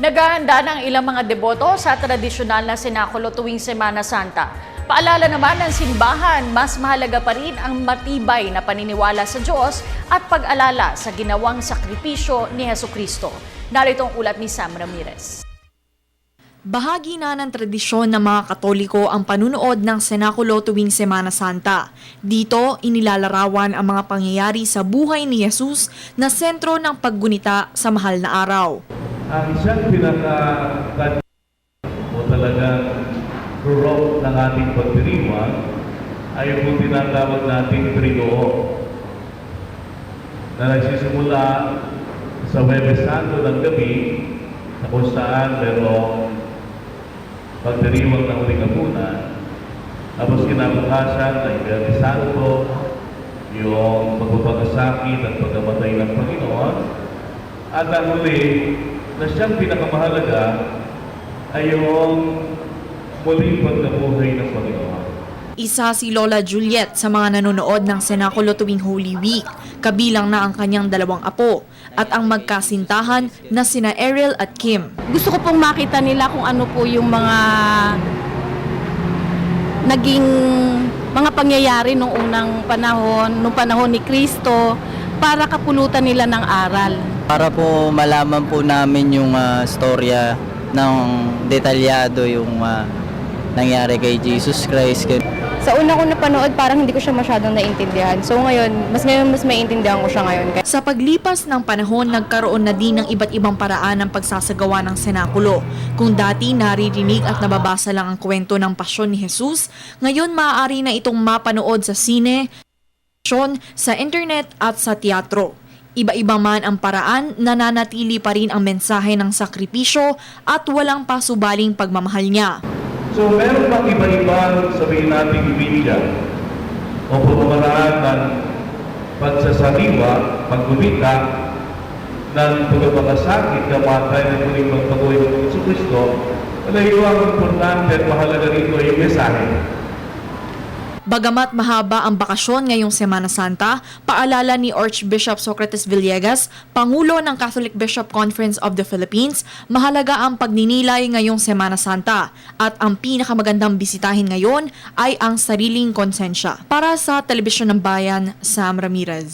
Naghahanda ng ilang mga deboto sa tradisyonal na sinakulo tuwing Semana Santa. Paalala naman ng simbahan, mas mahalaga pa rin ang matibay na paniniwala sa Diyos at pag-alala sa ginawang sakripisyo ni Hesukristo. Narito ang ulat ni Sam Ramirez. Bahagi na ng tradisyon ng mga Katoliko ang panunood ng senakulo tuwing Semana Santa. Dito, inilalarawan ang mga pangyayari sa buhay ni Jesus na sentro ng paggunita sa mahal na araw. Ang siyang pinaka-kadya o talagang rurok ng ating pagdiriwang ay yung tinatawag nating Trinoo na nagsisimula sa Huwebes Santo ng gabi na kung saan merong pagdiriwang ng huling hapunan. Tapos kinabukasan ay Biyernes Santo, yung pagpapakasakit at pagkamatay ng Panginoon. At ang huli na siyang pinakamahalaga ay yung muling pagkabuhay ng Panginoon. Isa si Lola Juliet sa mga nanonood ng senakulo tuwing Holy Week, kabilang na ang kanyang 2 apo at ang magkasintahan na sina Ariel at Kim. Gusto ko pong makita nila kung ano po yung mga naging mga pangyayari nung unang panahon, nung panahon ni Kristo, para kapulutan nila ng aral. Para po malaman po namin yung storya ng detalyado yung nangyari kay Jesus Christ. Sa una ko napanood, parang hindi ko siya masyadong naintindihan. So ngayon mas maiintindihan ko siya ngayon. Sa paglipas ng panahon, nagkaroon na din ng iba't ibang paraan ng pagsasagawa ng senakulo. Kung dati naririnig at nababasa lang ang kwento ng pasyon ni Jesus, ngayon maaari na itong mapanood sa sine, sa internet at sa teatro. Iba-iba man ang paraan, nananatili pa rin ang mensahe ng sakripisyo at walang pasubaling pagmamahal niya. So meron pang iba-ibang sabihin natin media o pamamaraan ng pagsasaliwa, paggunita ng pagpapakasakit, kamatay ng muling pagpatuloy ng Jesucristo. Malayo ang importante at mahalaga rito ay yung mensahe. Bagamat mahaba ang bakasyon ngayong Semana Santa, paalala ni Archbishop Socrates Villegas, Pangulo ng Catholic Bishop Conference of the Philippines, mahalaga ang pagninilay ngayong Semana Santa at ang pinakamagandang bisitahin ngayon ay ang sariling konsensya. Para sa Telebisyon ng Bayan, Sam Ramirez.